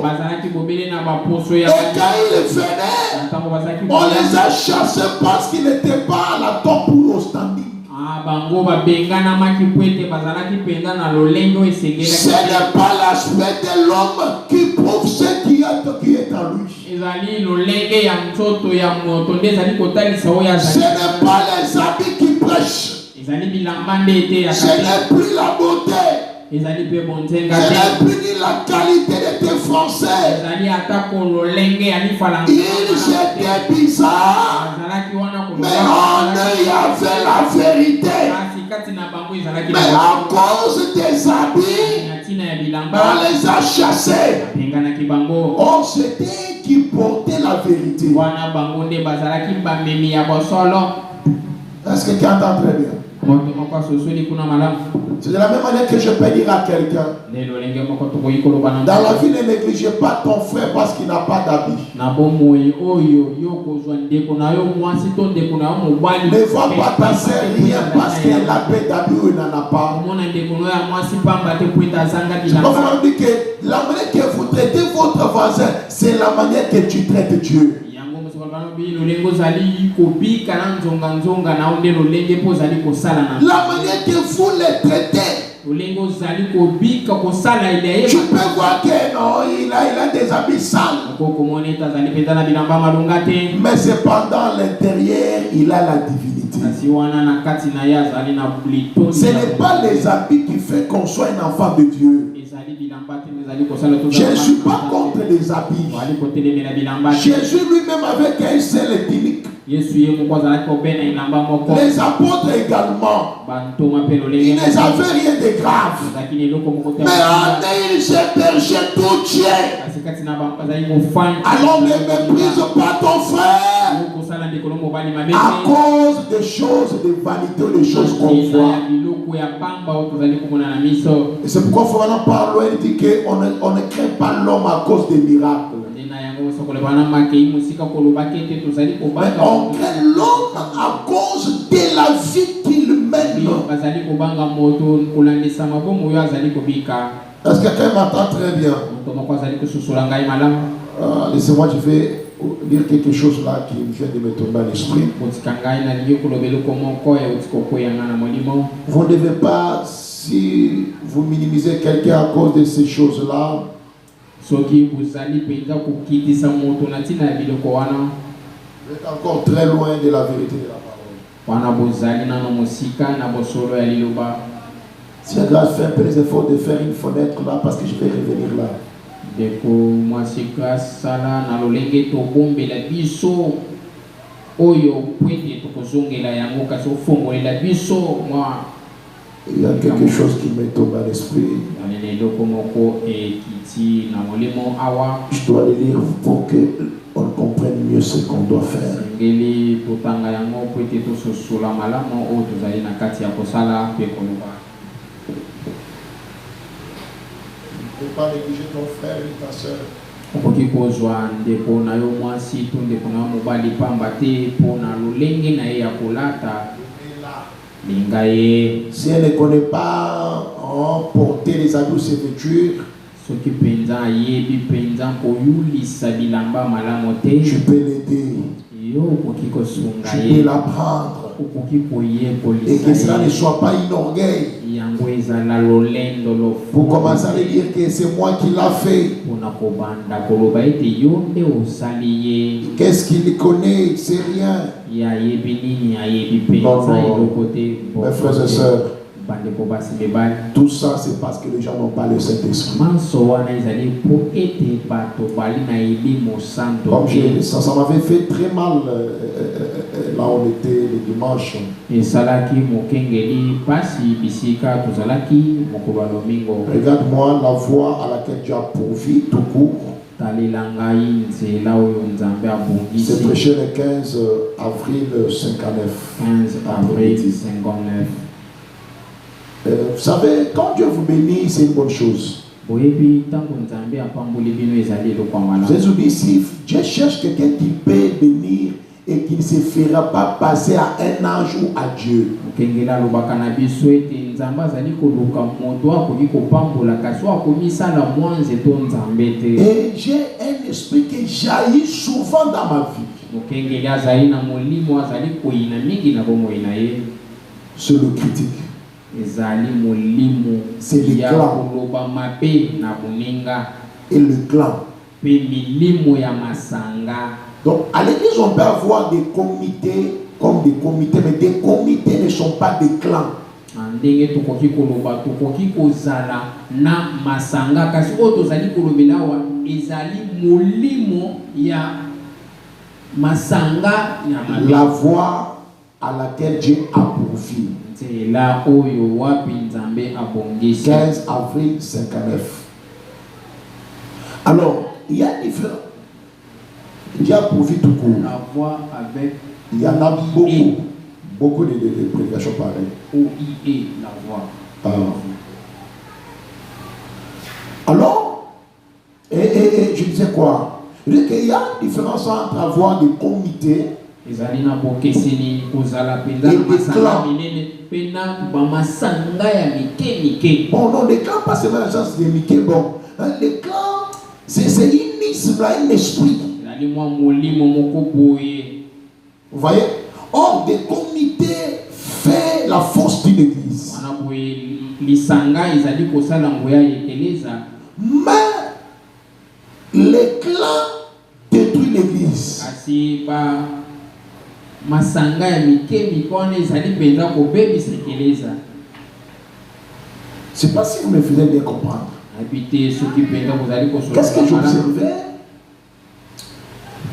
Et quand ils venaient, on les a chassés parce qu'ils n'étaient pas à la top pour au standing. Ce n'est pas l'aspect de l'homme qui prouve ce qui est en lui. Ce n'est pas les habits qui prêchent. Ce n'est plus la beauté. Ce n'est plus ni la qualité de tes français. Il s'était bizarre, mais on y avait la vérité. Mais à cause des habits, on les a chassés. On s'était qui portait la vérité. Est-ce que tu entends très bien? C'est de la même manière que je peux dire à quelqu'un, dans la vie, ne négligez pas ton frère parce qu'il n'a pas d'habit. Ne vois pas ta sœur rien parce qu'elle a peu d'habit ou elle n'en a pas. Je peux vous dire que la manière que vous traitez votre voisin, c'est la manière que tu traites Dieu. La manière que vous les traitez, tu peux voir que non, il a des habits sales. Mais cependant, à l'intérieur, il a la divinité. Ce n'est pas les habits qui font qu'on soit un enfant de Dieu. Je ne suis pas contre les habits. Jésus lui-même avec un seul tunique. Les apôtres également. Ils n'avaient rien de grave. Mais en ils cherchaient tout Dieu. Alors ne méprise pas ton frère à cause des choses de vanité, des choses qu'on voit. Et c'est pourquoi Fernand parle, il dit qu'on ne craint pas l'homme à cause des miracles. Mais on craint l'homme à cause de la vie qu'il mène. Est-ce que quelqu'un m'entend très bien? Laissez-moi, je vais dire quelque chose là qui vient de me tomber à l'esprit. Vous ne devez pas, si vous minimisez quelqu'un à cause de ces choses-là, vous êtes encore très loin de la vérité de la parole. Si la grâce fait un peu les efforts de faire une fenêtre là, parce que je vais revenir là. Il y a quelque chose qui me tombe à l'esprit. Je dois le lire pour qu'on comprenne mieux ce qu'on doit faire. Ne pas négliger ton frère et ta soeur. Si elle ne connaît pas porter les habits ou ses vêtures, tu peux l'aider. Tu peux l'apprendre. Et que cela ne soit pas une orgueil. Pour commencer à lui dire que c'est moi qui l'a fait. Qu'est-ce qu'il connaît? C'est rien. Non, mes frères et sœurs, tout ça c'est parce que les gens n'ont pas le Saint-Esprit. Comme ça m'avait fait très mal là où on était le dimanche. Regarde-moi la voie à laquelle tu as pourvu tout court. C'est prêché le 15 avril 59. 15 avril 59. Vous savez, quand Dieu vous bénit, c'est une bonne chose. Jésus dit, si Dieu cherche quelqu'un qui peut bénir et qui ne se fera pas passer à un ange ou à Dieu. Et j'ai un esprit qui jaillit souvent dans ma vie. C'est le critique. C'est le clan. Et le clan. Donc à l'église on peut avoir des comités comme des comités, mais des comités ne sont pas des clans. La voie à laquelle Dieu a pourvu. 15 avril 59. Alors, il y a différents. Dieu a pourvu tout court. La voie avec. Il y en a beaucoup. Beaucoup de prédications pareilles. OIE, la voie. Alors, et je disais quoi? Je dis qu'il y a une différence entre avoir des comités et des clans. Bon, non, les clans, pas seulement la chance de Mickey. Bon, les clans, c'est une isme, un esprit. Vous voyez? Or, des comités fait la force d'une église. Mais les clans détruisent l'église. C'est pas si vous me faisiez bien comprendre. Qu'est-ce que j'observais?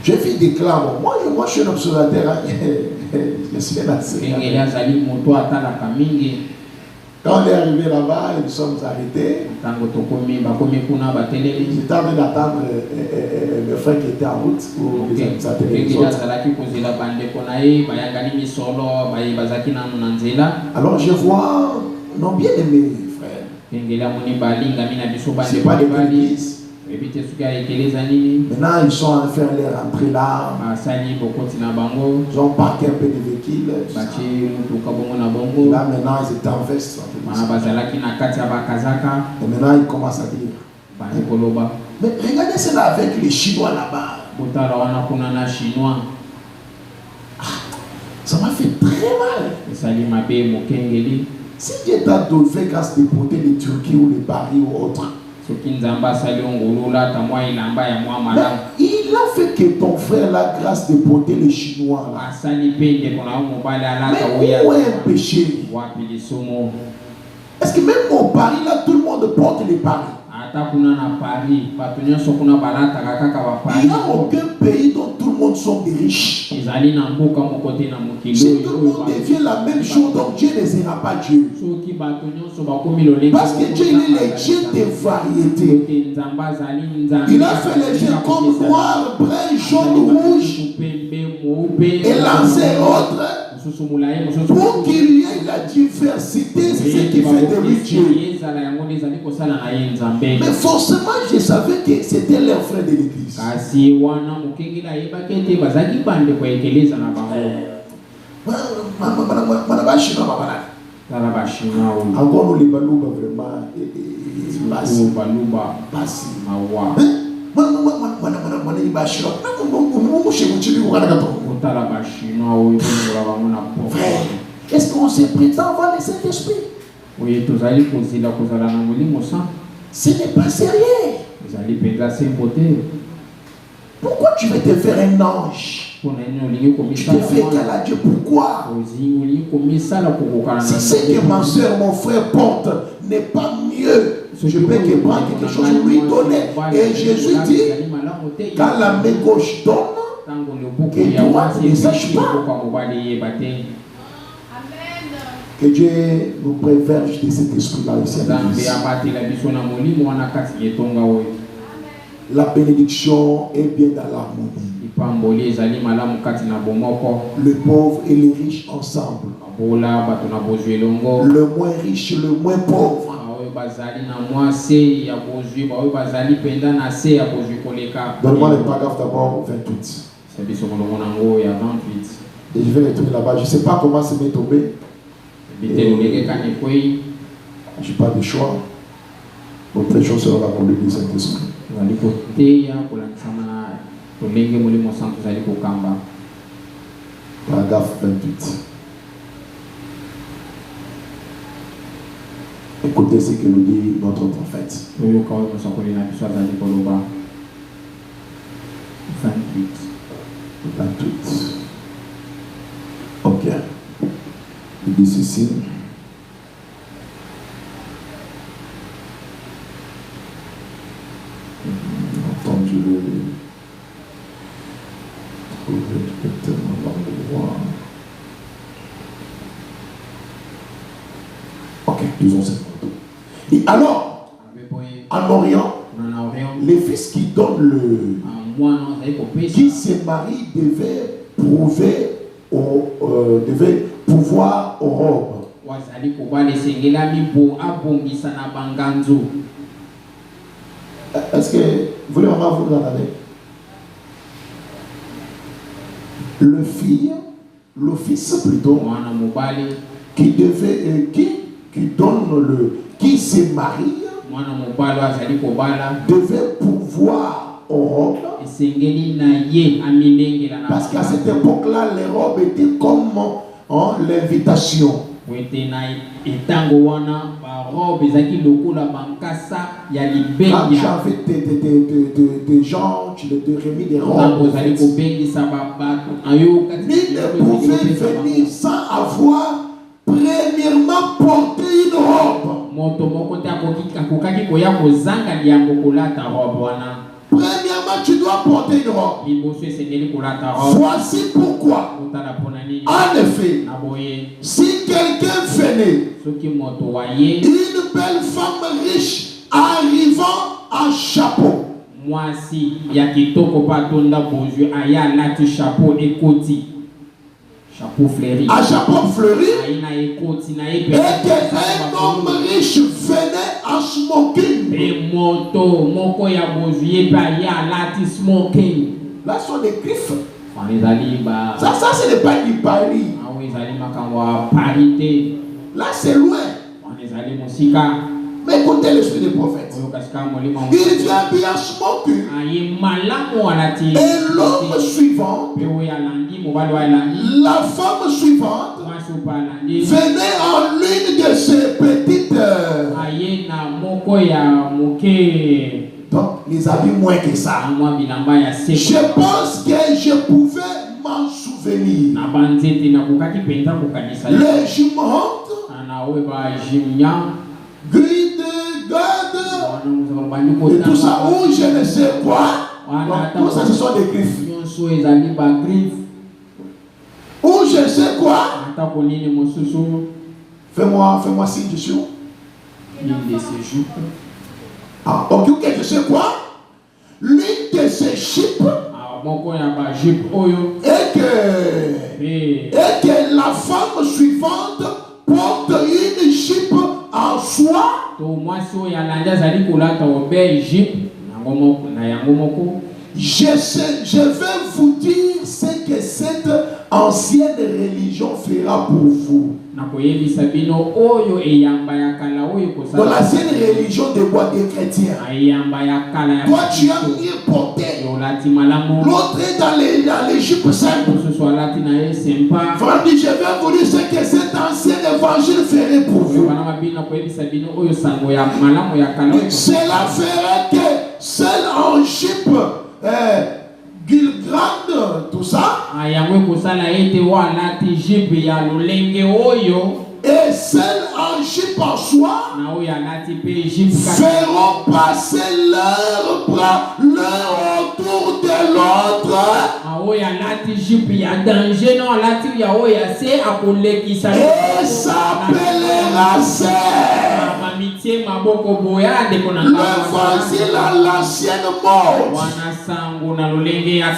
J'ai vu des clans. Moi, je suis un observateur. Je suis lancé. Quand on est arrivé là-bas, nous sommes arrêtés. J'étais en train d'attendre le frère qui était en route pour les alors je vois nos bien-aimés frères. C'est pas des églises. Maintenant ils sont en train de faire les rentrées là. Ils ont parqué un peu de véhicules. Là maintenant ils étaient en veste. Et maintenant ils commencent à dire. Mais regardez cela avec les Chinois là-bas. Ça m'a fait très mal. Si Dieu t'a fait grâce de porter les Turquie ou les Paris ou autres. Il a fait que ton frère a la grâce de porter les Chinois là. Mais où est un péché? Est-ce que même au Paris là, tout le monde porte les Paris? Il n'y a aucun pays dont tout le monde sont des riches. Si tout le monde devient la même chose, donc Dieu ne sera pas Dieu. Parce que Dieu il est le Dieu de variété. Il a fait les gens comme noir, brun, jaune, rouge et lancé autres. Pour qu'il y ait la diversité, c'est ce qui fait de lui Dieu. Mais forcément, je savais que c'était leur frère de l'église. Encore nous les balouba vraiment est-ce qu'on se prétend avoir le Saint-Esprit? Ce n'est pas sérieux. Pourquoi tu veux te faire un ange? Tu te fais qu'à la Dieu. Pourquoi? Si ce que ma soeur, mon frère porte n'est pas mieux, je peux que prendre quelque chose et lui donner. Et Jésus dit, quand la main gauche donne, que droite ne sache pas. Que Dieu nous préserve de cet esprit-là ici. La bénédiction est bien dans l'harmonie. Le pauvre et le riche ensemble. Le moins riche, le moins pauvre. Donne-moi le paragraphe d'abord 28. Et je vais les tourner là-bas. Je ne sais pas comment ça m'est tombé. Je n'ai pas de choix. Notre chose sera la conduite du Saint-Esprit. Paragraphe 28. Écoutez ce que nous dit notre prophète. 28. Ok. Il dit ceci. Entendu le ok, disons ça. Et alors, en Orient, les fils qui donnent qui se marient devaient pouvoir aux robes. wazali kobala esengela mibo abongisa na banganzo. Est-ce que vous voulez vraiment vous entendre? Le fils plutôt, qui devait, qui donne qui se marie, devait pouvoir aux robes. Parce qu'à cette époque-là, les robes étaient comme l'invitation. Quand j'avais des gens, tu leur remis des robes. Ils ne pouvaient venir sans avoir premièrement porté une robe. Premièrement, tu dois porter une robe. Voici pourquoi. En effet, si quelqu'un venait, une belle femme riche arrivant en chapeau, chapeau fleuri. À chapeau fleuri. Et qu'un homme riche venait en smoking. Là, ce sont des griffes. Ça ce n'est pas du Paris. Là, c'est loin. Mais écoutez l'esprit des prophètes. Il vient bien smoking. Et l'homme suivant, la femme suivante, venait en l'une de ses petites. Donc, les habits moins que ça. Je pense que je pouvais m'en souvenir. Les jumelantes, gride, garde, et tout ça, ou je ne sais quoi. Donc, tout ça, ce sont des griffes. Ou je ne sais quoi. Fais-moi signe dessus. Ah, ok, je sais quoi. L'une de ces chips. Et que la femme suivante porte une jupe en soie. Je vais vous dire ce que cette ancienne religion fera pour vous. Dans l'ancienne religion de bois des chrétiens, toi tu as mieux porté. L'autre est dans les jupes simples. Frère dit, je vais vous dire ce que cet ancien évangile ferait pour vous. Cela ferait que seul en jupe grande, tout ça. Et celles en jupe en soie feront passer leurs bras l'un autour de l'autre. Et s'appellera sœur. L'évangile à l'ancienne mode.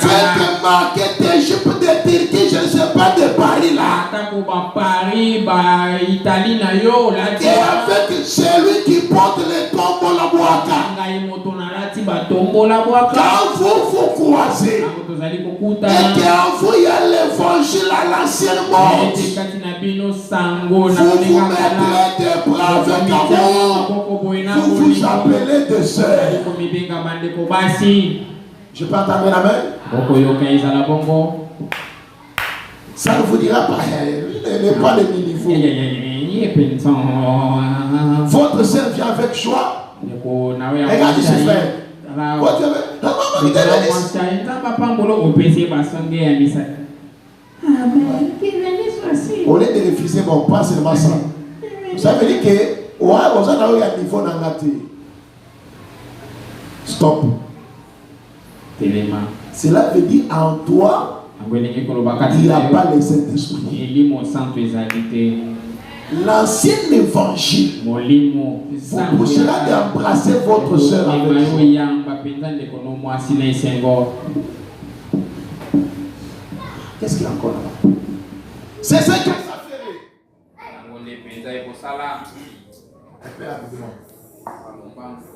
Faites marquer tes jupes de Turquie, je ne sais pas de Paris là. Et avec celui qui porte les tombes la boîte. Quand vous croisez, et quand vous y a l'évangile à l'ancienne mode, vous vous mettrez des bras avec amour. Vous vous appelez des sœurs. Je peux entendre la main? Ça ne vous dira pas. Il n'est pas le niveau. Votre sœur vient avec joie. Regardez ses frères. Au lieu de refuser, bon, pas seulement ça. Ça veut dire que on a un niveau dans la terre. Stop. Cela veut dire en toi, il n'y a pas le Saint-Esprit. L'ancien évangile vous poussera d'embrasser votre soeur avec vous. Qu'est-ce qu'il y a encore là-bas? C'est ça que ça fait. penza ekosala Fais rapidement. balombango